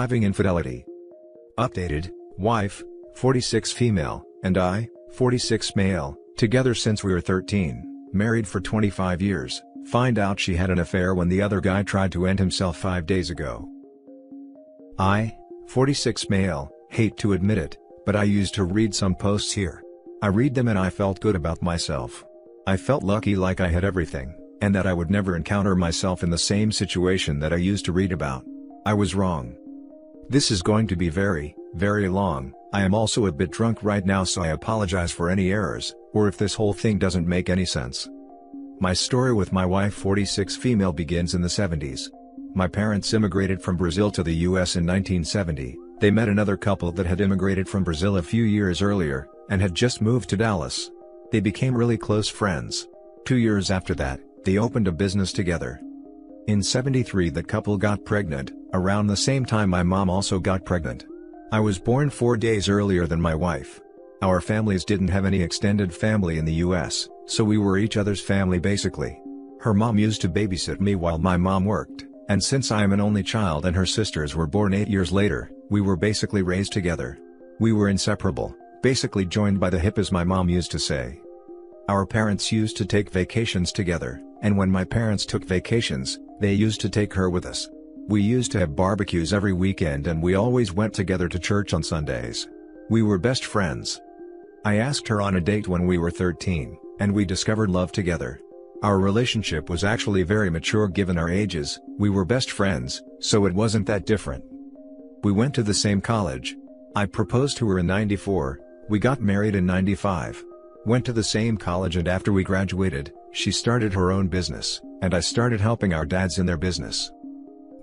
Surviving infidelity. Updated, wife, 46 female, and I, 46 male, together since we were 13, married for 25 years, find out she had an affair when the other guy tried to end himself 5 days ago. I, 46 male, hate to admit it, but I used to read some posts here. I read them and I felt good about myself. I felt lucky, like I had everything, and that I would never encounter myself in the same situation that I used to read about. I was wrong. This is going to be very, very long. I am also a bit drunk right now, so I apologize for any errors, or if this whole thing doesn't make any sense. My story with my wife, 46 female, begins in the 70s. My parents immigrated from Brazil to the US in 1970. They met another couple that had immigrated from Brazil a few years earlier, and had just moved to Dallas. They became really close friends. 2 years after that, they opened a business together. In '73 the couple got pregnant. Around the same time my mom also got pregnant. I was born 4 days earlier than my wife. Our families didn't have any extended family in the US, so we were each other's family basically. Her mom used to babysit me while my mom worked, and since I am an only child and her sisters were born 8 years later, we were basically raised together. We were inseparable, basically joined by the hip, as my mom used to say. Our parents used to take vacations together, and when my parents took vacations, they used to take her with us. We used to have barbecues every weekend, and we always went together to church on Sundays. We were best friends. I asked her on a date when we were 13, and we discovered love together. Our relationship was actually very mature given our ages. We were best friends, so it wasn't that different. We went to the same college. I proposed to her in '94, we got married in '95. Went to the same college, and after we graduated, she started her own business, and I started helping our dads in their business.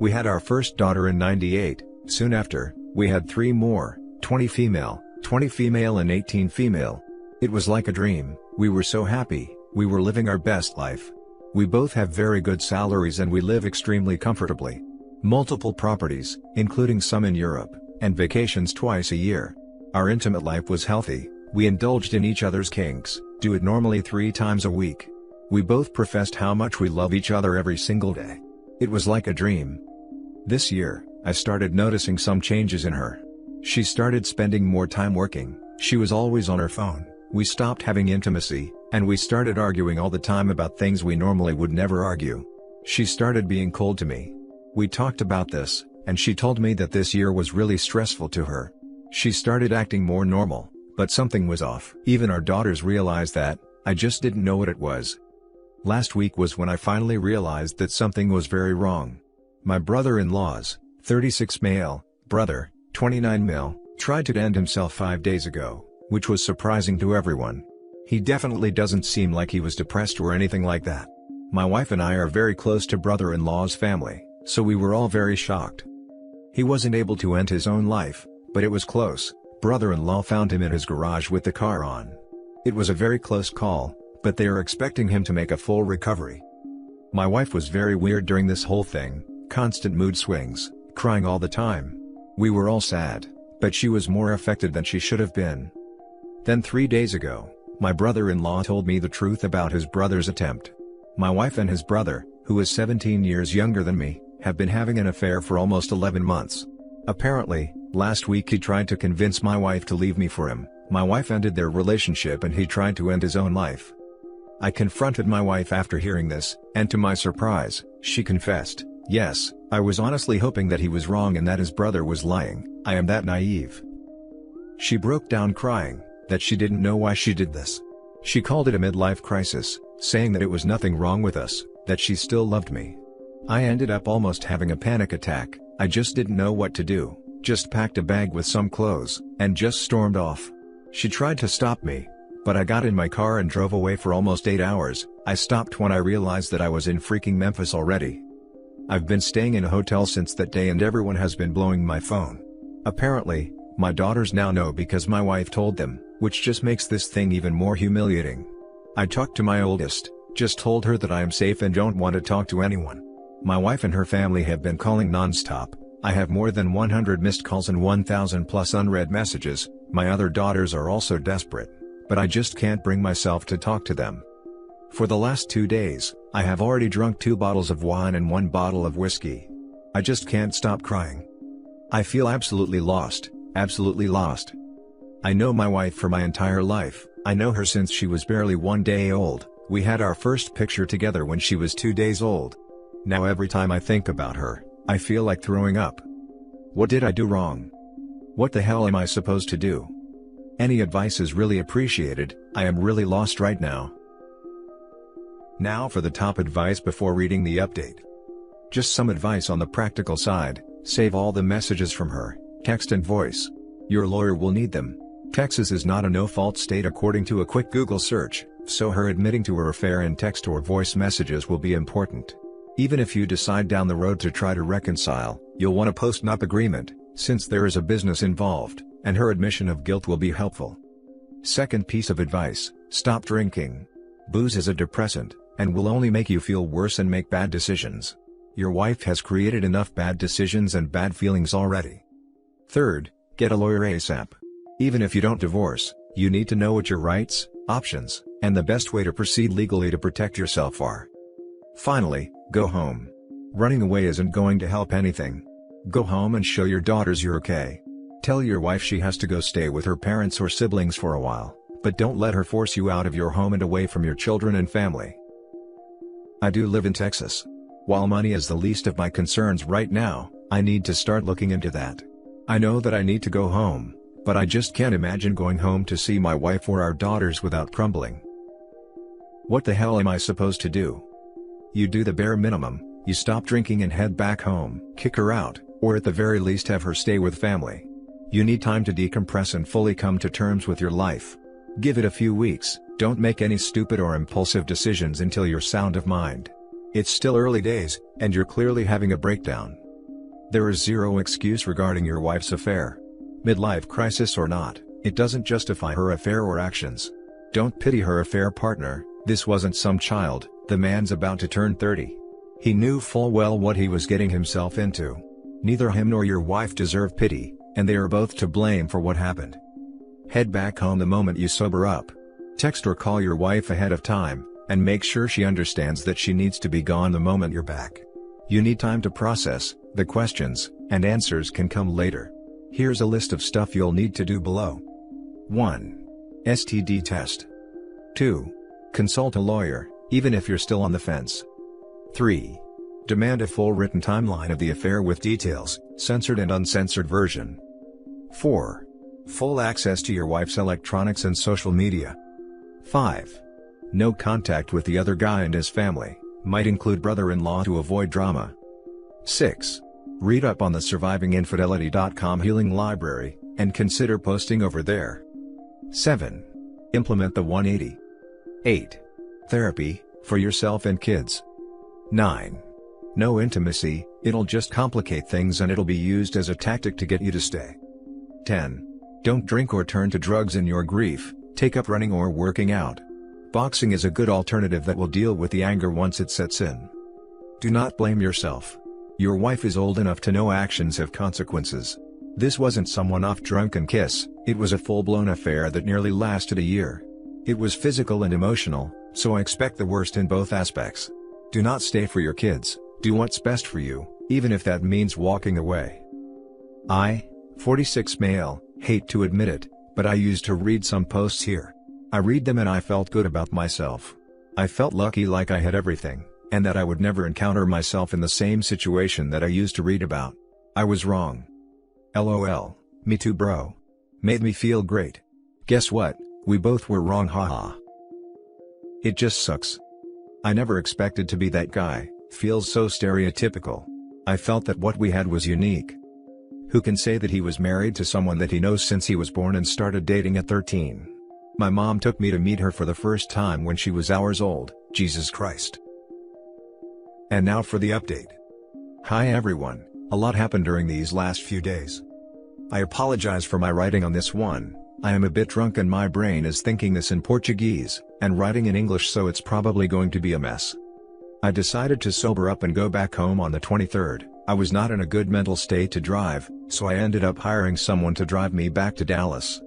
We had our first daughter in '98, soon after, we had 3 more, 20 female, and 18 female. It was like a dream. We were so happy, we were living our best life. We both have very good salaries and we live extremely comfortably. Multiple properties, including some in Europe, and vacations twice a year. Our intimate life was healthy. We indulged in each other's kinks, do it normally 3 times a week. We both professed how much we love each other every single day. It was like a dream. This year, I started noticing some changes in her. She started spending more time working, she was always on her phone, we stopped having intimacy, and we started arguing all the time about things we normally would never argue. She started being cold to me. We talked about this, and she told me that this year was really stressful to her. She started acting more normal, but something was off. Even our daughters realized that. I just didn't know what it was. Last week was when I finally realized that something was very wrong. My brother-in-law's 36 male brother, 29 male, tried to end himself 5 days ago, which was surprising to everyone. He definitely doesn't seem like he was depressed or anything like that. My wife and I are very close to brother-in-law's family, so we were all very shocked. He wasn't able to end his own life, but it was close. Brother-in-law found him in his garage with the car on. It was a very close call, but they are expecting him to make a full recovery. My wife was very weird during this whole thing, constant mood swings, crying all the time. We were all sad, but she was more affected than she should have been. Then 3 days ago, my brother-in-law told me the truth about his brother's attempt. My wife and his brother, who is 17 years younger than me, have been having an affair for almost 11 months. Apparently, last week he tried to convince my wife to leave me for him. My wife ended their relationship and he tried to end his own life. I confronted my wife after hearing this, and to my surprise, she confessed, "Yes, I was honestly hoping that he was wrong and that his brother was lying. I am that naive." She broke down crying, that she didn't know why she did this. She called it a midlife crisis, saying that it was nothing wrong with us, that she still loved me. I ended up almost having a panic attack. I just didn't know what to do, just packed a bag with some clothes, and just stormed off. She tried to stop me, but I got in my car and drove away for almost 8 hours. I stopped when I realized that I was in freaking Memphis already. I've been staying in a hotel since that day and everyone has been blowing my phone. Apparently, my daughters now know because my wife told them, which just makes this thing even more humiliating. I talked to my oldest, just told her that I am safe and don't want to talk to anyone. My wife and her family have been calling non-stop. I have more than 100 missed calls and 1,000 plus unread messages. My other daughters are also desperate, but I just can't bring myself to talk to them. For the last 2 days, I have already drunk 2 bottles of wine and 1 bottle of whiskey. I just can't stop crying. I feel absolutely lost, absolutely lost. I know my wife for my entire life. I know her since she was barely 1 day old. We had our first picture together when she was 2 days old. Now every time I think about her, I feel like throwing up. What did I do wrong? What the hell am I supposed to do? Any advice is really appreciated. I am really lost right now. Now for the top advice before reading the update. Just some advice on the practical side: save all the messages from her, text and voice. Your lawyer will need them. Texas is not a no-fault state according to a quick Google search, so her admitting to her affair in text or voice messages will be important. Even if you decide down the road to try to reconcile, you'll want a post-nup agreement, since there is a business involved, and her admission of guilt will be helpful. Second piece of advice: stop drinking. Booze is a depressant, and will only make you feel worse and make bad decisions. Your wife has created enough bad decisions and bad feelings already. Third, get a lawyer ASAP. Even if you don't divorce, you need to know what your rights, options, and the best way to proceed legally to protect yourself are. Finally, go home. Running away isn't going to help anything. Go home and show your daughters you're okay. Tell your wife she has to go stay with her parents or siblings for a while, but don't let her force you out of your home and away from your children and family. I do live in Texas. While money is the least of my concerns right now, I need to start looking into that. I know that I need to go home, but I just can't imagine going home to see my wife or our daughters without crumbling. What the hell am I supposed to do? You do the bare minimum: you stop drinking and head back home, kick her out, or at the very least have her stay with family. You need time to decompress and fully come to terms with your life. Give it a few weeks, don't make any stupid or impulsive decisions until you're sound of mind. It's still early days, and you're clearly having a breakdown. There is zero excuse regarding your wife's affair. Midlife crisis or not, it doesn't justify her affair or actions. Don't pity her affair partner. This wasn't some child. The man's about to turn 30. He knew full well what he was getting himself into. Neither him nor your wife deserve pity, and they are both to blame for what happened. Head back home the moment you sober up. Text or call your wife ahead of time, and make sure she understands that she needs to be gone the moment you're back. You need time to process. The questions and answers can come later. Here's a list of stuff you'll need to do below. 1. STD test. 2. Consult a lawyer, even if you're still on the fence. 3. Demand a full written timeline of the affair with details, censored and uncensored version. 4. Full access to your wife's electronics and social media. 5. No contact with the other guy and his family, might include brother-in-law to avoid drama. 6. Read up on the survivinginfidelity.com healing library, and consider posting over there. 7. Implement the 180. 8. Therapy, for yourself and kids. 9. No intimacy, it'll just complicate things and it'll be used as a tactic to get you to stay. 10. Don't drink or turn to drugs in your grief, take up running or working out. Boxing is a good alternative that will deal with the anger once it sets in. Do not blame yourself. Your wife is old enough to know actions have consequences. This wasn't some one-off drunken kiss, it was a full-blown affair that nearly lasted a year. It was physical and emotional, so I expect the worst in both aspects. Do not stay for your kids, do what's best for you, even if that means walking away. I, 46 male, hate to admit it, but I used to read some posts here. I read them and I felt good about myself. I felt lucky, like I had everything, and that I would never encounter myself in the same situation that I used to read about. I was wrong. LOL, me too bro. Made me feel great. Guess what, we both were wrong, haha. It just sucks. I never expected to be that guy, feels so stereotypical. I felt that what we had was unique. Who can say that he was married to someone that he knows since he was born and started dating at 13? My mom took me to meet her for the first time when she was hours old, Jesus Christ. And now for the update. Hi everyone, a lot happened during these last few days. I apologize for my writing on this one. I am a bit drunk and my brain is thinking this in Portuguese, and writing in English, so it's probably going to be a mess. I decided to sober up and go back home on the 23rd. I was not in a good mental state to drive, so I ended up hiring someone to drive me back to Dallas.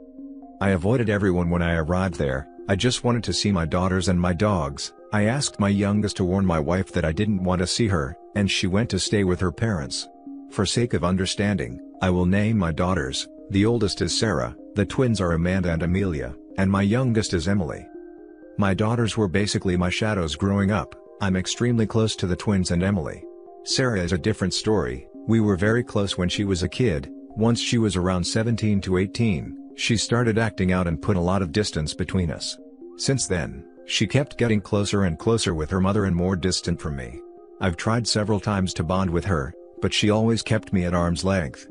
I avoided everyone when I arrived there. I just wanted to see my daughters and my dogs. I asked my youngest to warn my wife that I didn't want to see her, and she went to stay with her parents. For sake of understanding, I will name my daughters. The oldest is Sarah, the twins are Amanda and Amelia, and my youngest is Emily. My daughters were basically my shadows growing up. I'm extremely close to the twins and Emily. Sarah is a different story. We were very close when she was a kid. Once she was around 17 to 18, she started acting out and put a lot of distance between us. Since then, she kept getting closer and closer with her mother and more distant from me. I've tried several times to bond with her, but she always kept me at arm's length.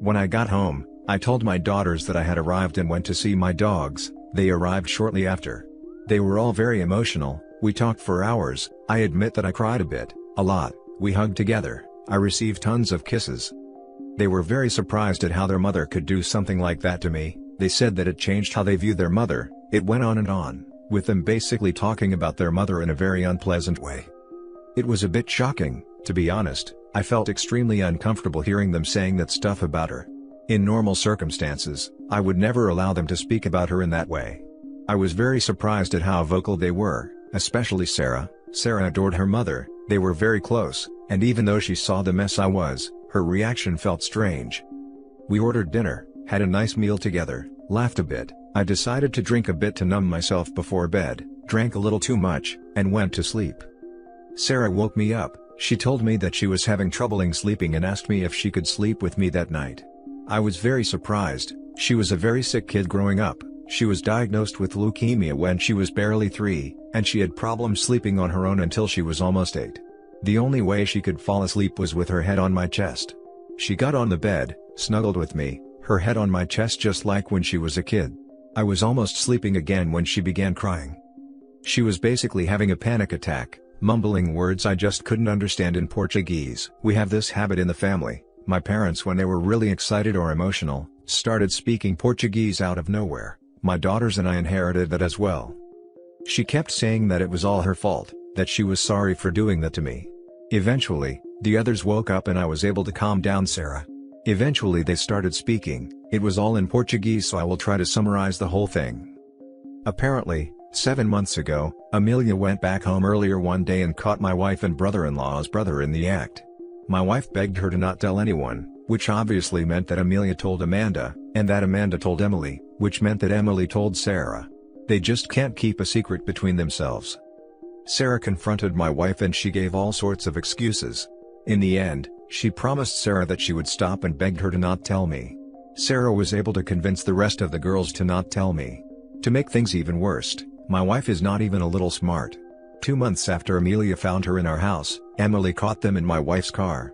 When I got home, I told my daughters that I had arrived and went to see my dogs. They arrived shortly after. They were all very emotional. We talked for hours. I admit that I cried a bit, a lot. We hugged together. I received tons of kisses. They were very surprised at how their mother could do something like that to me. They said that it changed how they view their mother. It went on and on, with them basically talking about their mother in a very unpleasant way. It was a bit shocking, to be honest. I felt extremely uncomfortable hearing them saying that stuff about her. In normal circumstances, I would never allow them to speak about her in that way. I was very surprised at how vocal they were, especially Sarah. Sarah adored her mother, they were very close, and even though she saw the mess I was, her reaction felt strange. We ordered dinner, had a nice meal together, laughed a bit. I decided to drink a bit to numb myself before bed, drank a little too much, and went to sleep. Sarah woke me up. She told me that she was having trouble sleeping and asked me if she could sleep with me that night. I was very surprised. She was a very sick kid growing up. She was diagnosed with leukemia when she was barely 3, and she had problems sleeping on her own until she was almost 8. The only way she could fall asleep was with her head on my chest. She got on the bed, snuggled with me, her head on my chest just like when she was a kid. I was almost sleeping again when she began crying. She was basically having a panic attack, mumbling words I just couldn't understand in Portuguese. We have this habit in the family. My parents, when they were really excited or emotional, started speaking Portuguese out of nowhere. My daughters and I inherited that as well. She kept saying that it was all her fault, that she was sorry for doing that to me. Eventually, the others woke up and I was able to calm down Sarah. Eventually they started speaking. It was all in Portuguese, so I will try to summarize the whole thing. Apparently, 7 months ago, Amelia went back home earlier one day and caught my wife and brother-in-law's brother in the act. My wife begged her to not tell anyone, which obviously meant that Amelia told Amanda, and that Amanda told Emily, which meant that Emily told Sarah. They just can't keep a secret between themselves. Sarah confronted my wife and she gave all sorts of excuses. In the end, she promised Sarah that she would stop and begged her to not tell me. Sarah was able to convince the rest of the girls to not tell me. To make things even worse, my wife is not even a little smart. 2 months after Amelia found her in our house, Emily caught them in my wife's car.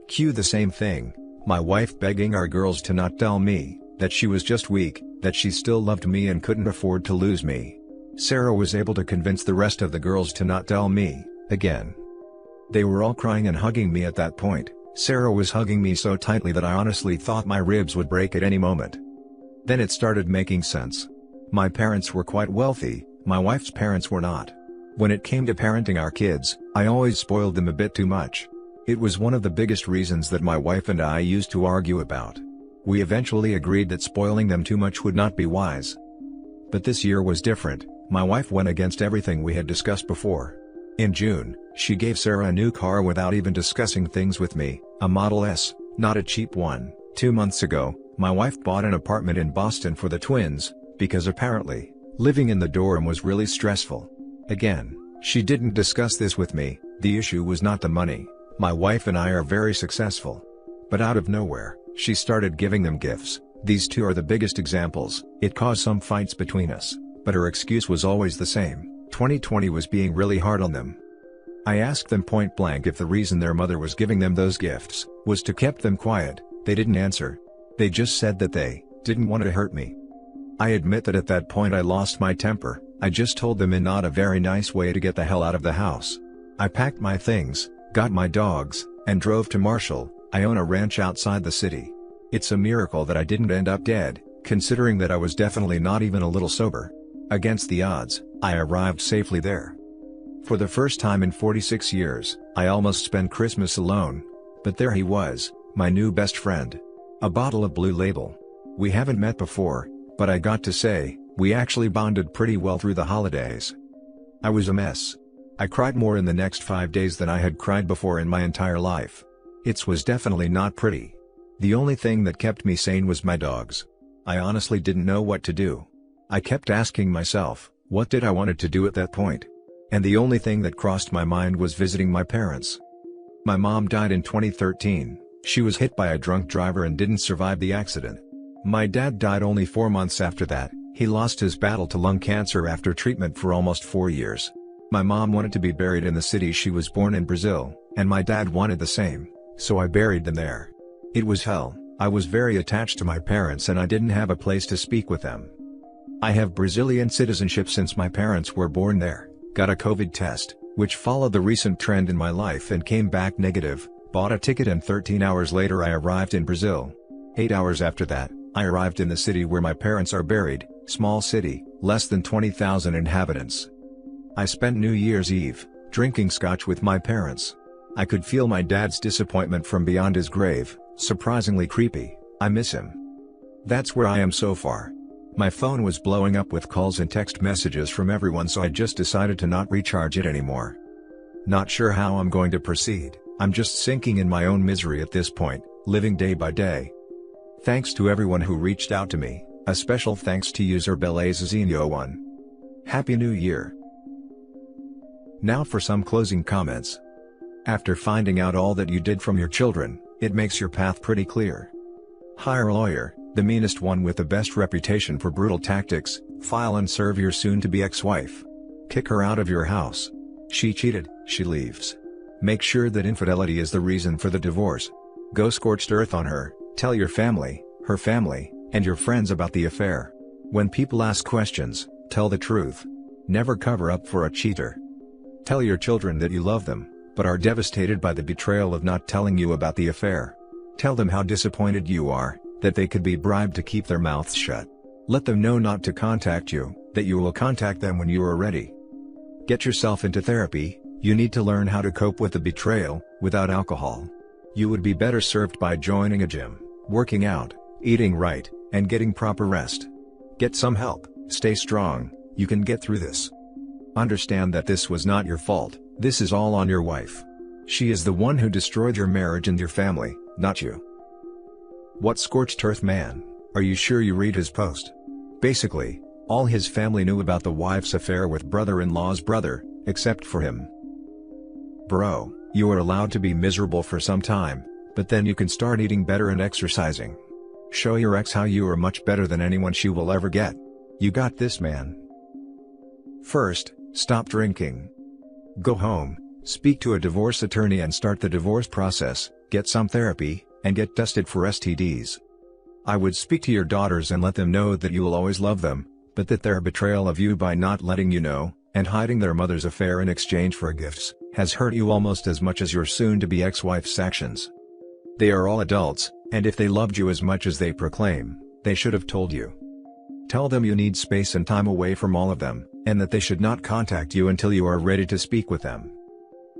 Cue the same thing, my wife begging our girls to not tell me, that she was just weak, that she still loved me and couldn't afford to lose me. Sarah was able to convince the rest of the girls to not tell me, again. They were all crying and hugging me at that point. Sarah was hugging me so tightly that I honestly thought my ribs would break at any moment. Then it started making sense. My parents were quite wealthy, my wife's parents were not. When it came to parenting our kids, I always spoiled them a bit too much. It was one of the biggest reasons that my wife and I used to argue about. We eventually agreed that spoiling them too much would not be wise. But this year was different. My wife went against everything we had discussed before. In June, she gave Sarah a new car without even discussing things with me, a Model S, not a cheap one. 2 months ago, my wife bought an apartment in Boston for the twins, because apparently, living in the dorm was really stressful. Again, she didn't discuss this with me. The issue was not the money. My wife and I are very successful. But out of nowhere, she started giving them gifts. These two are the biggest examples. It caused some fights between us, but her excuse was always the same. 2020 was being really hard on them. I asked them point blank if the reason their mother was giving them those gifts was to keep them quiet. They didn't answer. They just said that they didn't want to hurt me. I admit that at that point I lost my temper. I just told them in not a very nice way to get the hell out of the house. I packed my things, got my dogs, and drove to Marshall. I own a ranch outside the city. It's a miracle that I didn't end up dead, considering that I was definitely not even a little sober. Against the odds, I arrived safely there. For the first time in 46 years, I almost spent Christmas alone. But there he was, my new best friend. A bottle of Blue Label. We haven't met before, but I got to say, we actually bonded pretty well through the holidays. I was a mess. I cried more in the next 5 days than I had cried before in my entire life. It was definitely not pretty. The only thing that kept me sane was my dogs. I honestly didn't know what to do. I kept asking myself, what did I wanted to do at that point? And the only thing that crossed my mind was visiting my parents. My mom died in 2013, she was hit by a drunk driver and didn't survive the accident. My dad died only 4 months after that. He lost his battle to lung cancer after treatment for almost 4 years. My mom wanted to be buried in the city she was born in, Brazil, and my dad wanted the same, so I buried them there. It was hell. I was very attached to my parents and I didn't have a place to speak with them. I have Brazilian citizenship since my parents were born there, got a COVID test, which followed the recent trend in my life and came back negative, bought a ticket and 13 hours later I arrived in Brazil. 8 hours after that, I arrived in the city where my parents are buried, small city, less than 20,000 inhabitants. I spent New Year's Eve, drinking scotch with my parents. I could feel my dad's disappointment from beyond his grave, surprisingly creepy. I miss him. That's where I am so far. My phone was blowing up with calls and text messages from everyone, so I just decided to not recharge it anymore. Not sure how I'm going to proceed. I'm just sinking in my own misery at this point, living day by day. Thanks to everyone who reached out to me, a special thanks to user Belazazinho1. Happy New Year. Now for some closing comments. After finding out all that you did from your children, it makes your path pretty clear. Hire a lawyer, the meanest one with the best reputation for brutal tactics, file and serve your soon-to-be ex-wife. Kick her out of your house. She cheated, she leaves. Make sure that infidelity is the reason for the divorce. Go scorched earth on her, tell your family, her family, and your friends about the affair. When people ask questions, tell the truth. Never cover up for a cheater. Tell your children that you love them, but are devastated by the betrayal of not telling you about the affair. Tell them how disappointed you are, that they could be bribed to keep their mouths shut. Let them know not to contact you, that you will contact them when you are ready. Get yourself into therapy. You need to learn how to cope with the betrayal, without alcohol. You would be better served by joining a gym, working out, eating right, and getting proper rest. Get some help, stay strong, you can get through this. Understand that this was not your fault, this is all on your wife. She is the one who destroyed your marriage and your family, not you. What scorched earth man, are you sure you read his post? Basically, all his family knew about the wife's affair with brother-in-law's brother, except for him. Bro, you are allowed to be miserable for some time, but then you can start eating better and exercising. Show your ex how you are much better than anyone she will ever get. You got this, man. First, stop drinking. Go home, speak to a divorce attorney and start the divorce process, get some therapy, and get tested for STDs. I would speak to your daughters and let them know that you will always love them, but that their betrayal of you by not letting you know, and hiding their mother's affair in exchange for gifts, has hurt you almost as much as your soon-to-be ex-wife's actions. They are all adults, and if they loved you as much as they proclaim, they should have told you. Tell them you need space and time away from all of them, and that they should not contact you until you are ready to speak with them.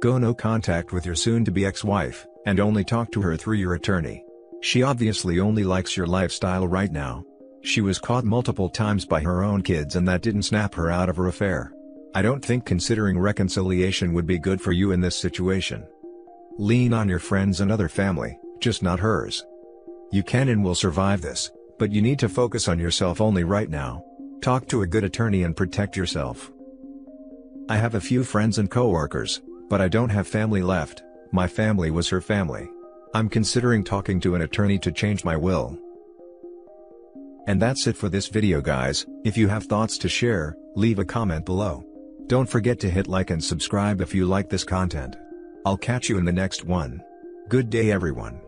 Go no contact with your soon-to-be ex-wife, and only talk to her through your attorney. She obviously only likes your lifestyle right now. She was caught multiple times by her own kids and that didn't snap her out of her affair. I don't think considering reconciliation would be good for you in this situation. Lean on your friends and other family, just not hers. You can and will survive this, but you need to focus on yourself only right now. Talk to a good attorney and protect yourself. I have a few friends and coworkers, but I don't have family left. My family was her family. I'm considering talking to an attorney to change my will. And that's it for this video, guys. If you have thoughts to share, leave a comment below. Don't forget to hit like and subscribe if you like this content. I'll catch you in the next one. Good day, everyone.